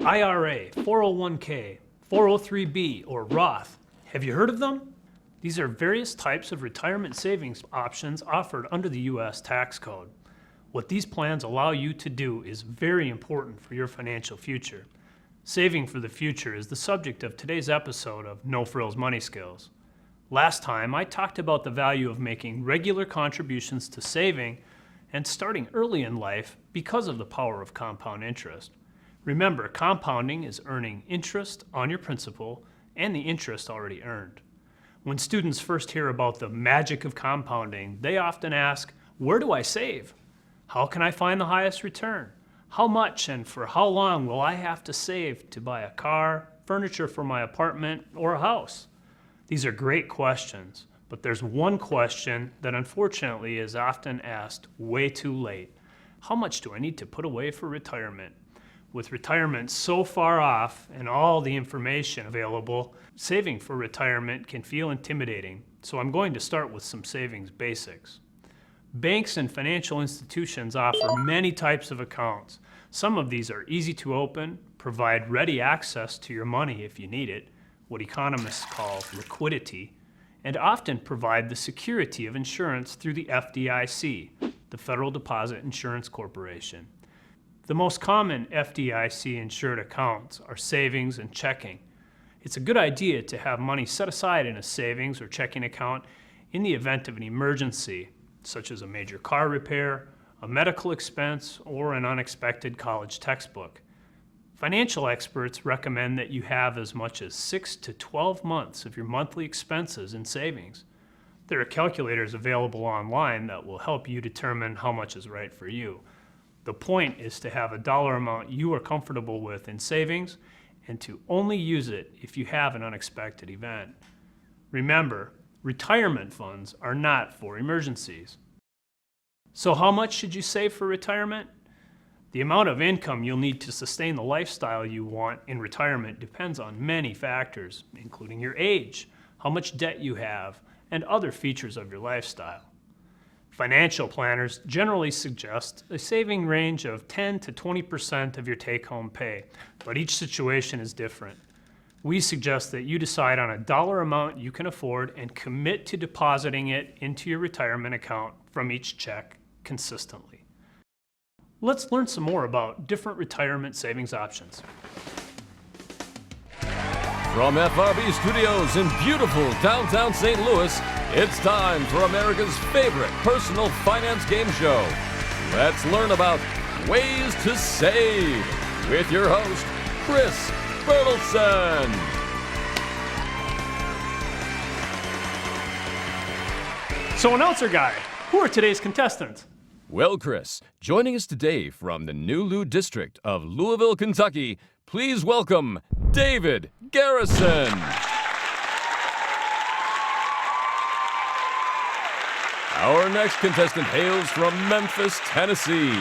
IRA, 401k, 403b, or Roth. Have you heard of them? These are various types of retirement savings options offered under the U.S. tax code. What these plans allow you to do is very important for your financial future. Saving for the future is the subject of today's episode of No-Frills Money Skills. Last time, I talked about the value of making regular contributions to saving and starting early in life because of the power of compound interest. Remember, compounding is earning interest on your principal and the interest already earned. When students first hear about the magic of compounding, they often ask, where do I save? How can I find the highest return? How much and for how long will I have to save to buy a car, furniture for my apartment, or a house? These are great questions, but there's one question that unfortunately is often asked way too late. How much do I need to put away for retirement? With retirement so far off and all the information available, saving for retirement can feel intimidating, so I'm going to start with some savings basics. Banks and financial institutions offer many types of accounts. Some of these are easy to open, provide ready access to your money if you need it, what economists call liquidity, and often provide the security of insurance through the FDIC, the Federal Deposit Insurance Corporation. The most common FDIC-insured accounts are savings and checking. It's a good idea to have money set aside in a savings or checking account in the event of an emergency, such as a major car repair, a medical expense, or an unexpected college textbook. Financial experts recommend that you have as much as 6 to 12 months of your monthly expenses in savings. There are calculators available online that will help you determine how much is right for you. The point is to have a dollar amount you are comfortable with in savings and to only use it if you have an unexpected event. Remember, retirement funds are not for emergencies. So how much should you save for retirement? The amount of income you'll need to sustain the lifestyle you want in retirement depends on many factors, including your age, how much debt you have, and other features of your lifestyle. Financial planners generally suggest a saving range of 10 to 20% of your take-home pay, but each situation is different. We suggest that you decide on a dollar amount you can afford and commit to depositing it into your retirement account from each check consistently. Let's learn some more about different retirement savings options. From FRB Studios in beautiful downtown St. Louis, it's time for America's favorite personal finance game show. Let's learn about ways to save with your host, Chris Bertelsen. So, announcer guy, who are today's contestants? Well, Chris, joining us today from the New Lou District of Louisville, Kentucky, please welcome David Garrison. Our next contestant hails from Memphis, Tennessee.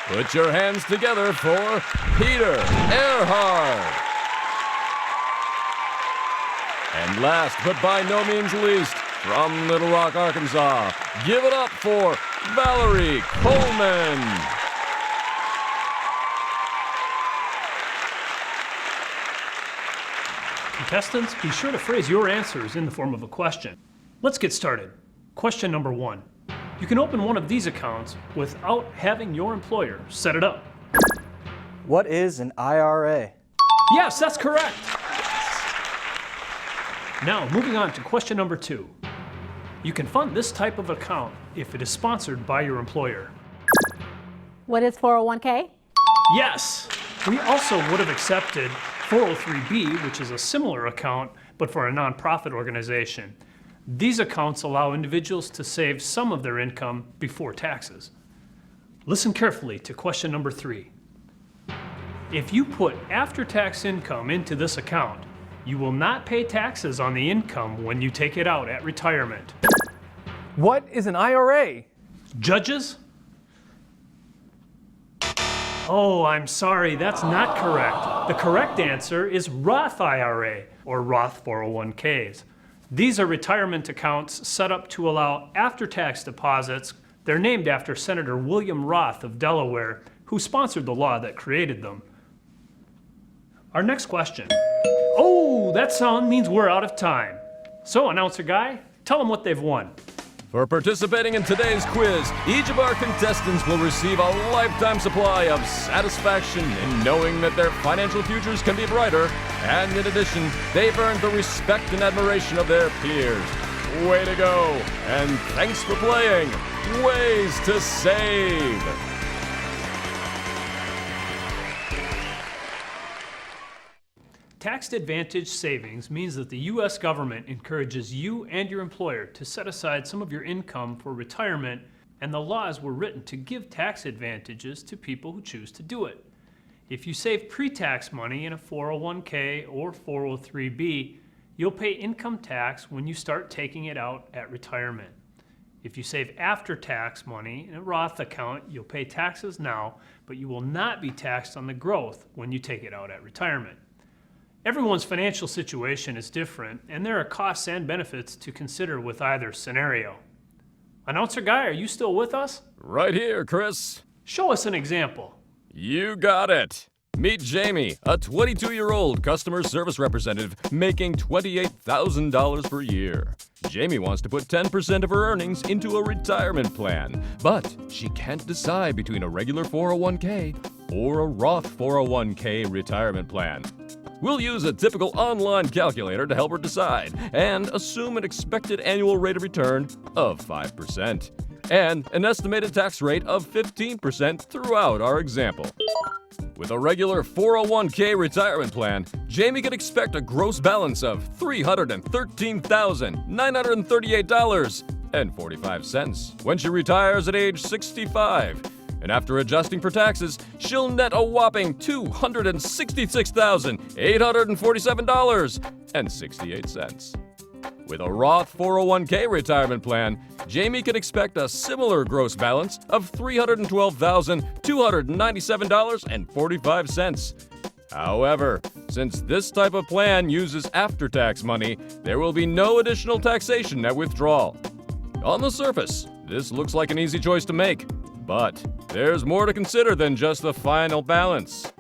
Put your hands together for Peter Earhart. And last but by no means least, from Little Rock, Arkansas, give it up for Valerie Coleman. Contestants, be sure to phrase your answers in the form of a question. Let's get started. Question number 1. You can open one of these accounts without having your employer set it up. What is an IRA? Yes, that's correct. Now, moving on to question number 2. You can fund this type of account if it is sponsored by your employer. What is 401k? Yes, we also would have accepted 403b, which is a similar account, but for a nonprofit organization. These accounts allow individuals to save some of their income before taxes. Listen carefully to question number 3. If you put after-tax income into this account, you will not pay taxes on the income when you take it out at retirement. What is an IRA? Judges? Oh, I'm sorry, that's not correct. The correct answer is Roth IRA, or Roth 401ks. These are retirement accounts set up to allow after-tax deposits. They're named after Senator William Roth of Delaware, who sponsored the law that created them. Our next question. Oh, that sound means we're out of time. So, announcer guy, tell them what they've won. For participating in today's quiz, each of our contestants will receive a lifetime supply of satisfaction in knowing that their financial futures can be brighter, and in addition, they've earned the respect and admiration of their peers. Way to go, and thanks for playing Ways to Save. Tax advantage savings means that the U.S. government encourages you and your employer to set aside some of your income for retirement, and the laws were written to give tax advantages to people who choose to do it. If you save pre-tax money in a 401k or 403b, you'll pay income tax when you start taking it out at retirement. If you save after-tax money in a Roth account, you'll pay taxes now, but you will not be taxed on the growth when you take it out at retirement. Everyone's financial situation is different, and there are costs and benefits to consider with either scenario. Announcer guy, are you still with us? Right here, Chris. Show us an example. You got it. Meet Jamie, a 22-year-old customer service representative making $28,000 per year. Jamie wants to put 10% of her earnings into a retirement plan, but she can't decide between a regular 401k or a Roth 401k retirement plan. We'll use a typical online calculator to help her decide and assume an expected annual rate of return of 5% and an estimated tax rate of 15% throughout our example. With a regular 401k retirement plan, Jamie can expect a gross balance of $313,938.45 when she retires at age 65. And after adjusting for taxes, she'll net a whopping $266,847.68. With a Roth 401k retirement plan, Jamie can expect a similar gross balance of $312,297.45. However, since this type of plan uses after-tax money, there will be no additional taxation at withdrawal. On the surface, this looks like an easy choice to make, but there's more to consider than just the final balance.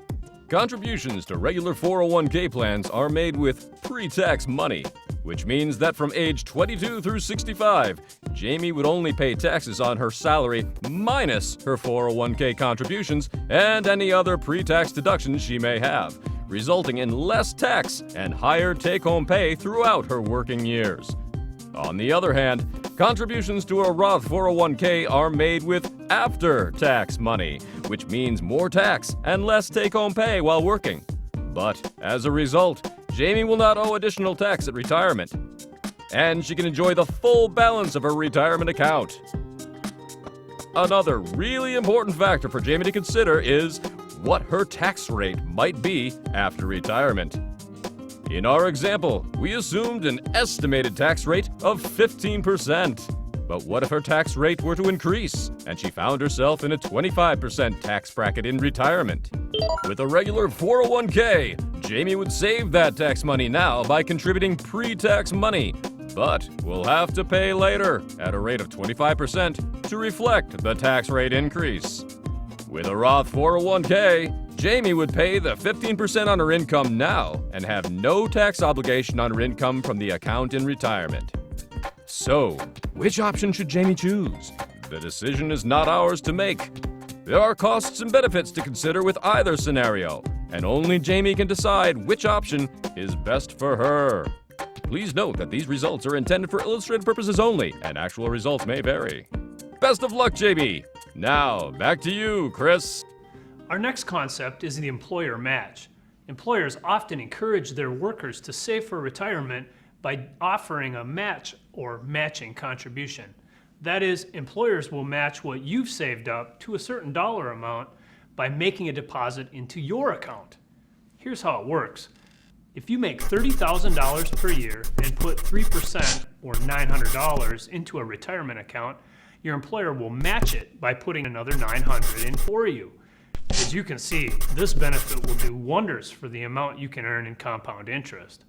Contributions to regular 401k plans are made with pre-tax money, which means that from age 22 through 65, Jamie would only pay taxes on her salary minus her 401k contributions and any other pre-tax deductions she may have, resulting in less tax and higher take-home pay throughout her working years. On the other hand, contributions to a Roth 401k are made with after-tax money, which means more tax and less take-home pay while working. But as a result, Jamie will not owe additional tax at retirement, and she can enjoy the full balance of her retirement account. Another really important factor for Jamie to consider is what her tax rate might be after retirement. In our example, we assumed an estimated tax rate of 15%. But what if her tax rate were to increase and she found herself in a 25% tax bracket in retirement? With a regular 401k, Jamie would save that tax money now by contributing pre-tax money, but will have to pay later at a rate of 25% to reflect the tax rate increase. With a Roth 401k, Jamie would pay the 15% on her income now and have no tax obligation on her income from the account in retirement. So, which option should Jamie choose? The decision is not ours to make. There are costs and benefits to consider with either scenario, and only Jamie can decide which option is best for her. Please note that these results are intended for illustrative purposes only, and actual results may vary. Best of luck, Jamie! Now, back to you, Chris. Our next concept is the employer match. Employers often encourage their workers to save for retirement by offering a match or matching contribution. That is, employers will match what you've saved up to a certain dollar amount by making a deposit into your account. Here's how it works. If you make $30,000 per year and put 3% or $900 into a retirement account, your employer will match it by putting another $900 in for you. As you can see, this benefit will do wonders for the amount you can earn in compound interest.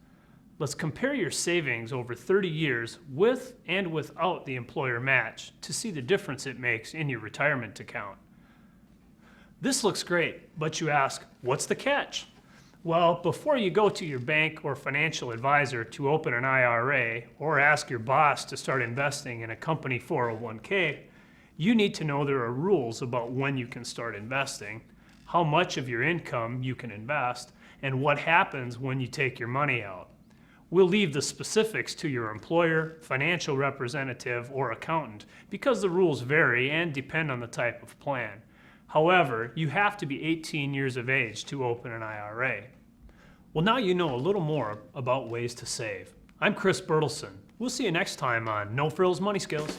Let's compare your savings over 30 years with and without the employer match to see the difference it makes in your retirement account. This looks great, but you ask, what's the catch? Well, before you go to your bank or financial advisor to open an IRA or ask your boss to start investing in a company 401k, you need to know there are rules about when you can start investing, how much of your income you can invest, and what happens when you take your money out. We'll leave the specifics to your employer, financial representative, or accountant because the rules vary and depend on the type of plan. However, you have to be 18 years of age to open an IRA. Well, now you know a little more about ways to save. I'm Chris Bertelson. We'll see you next time on No-Frills Money Skills.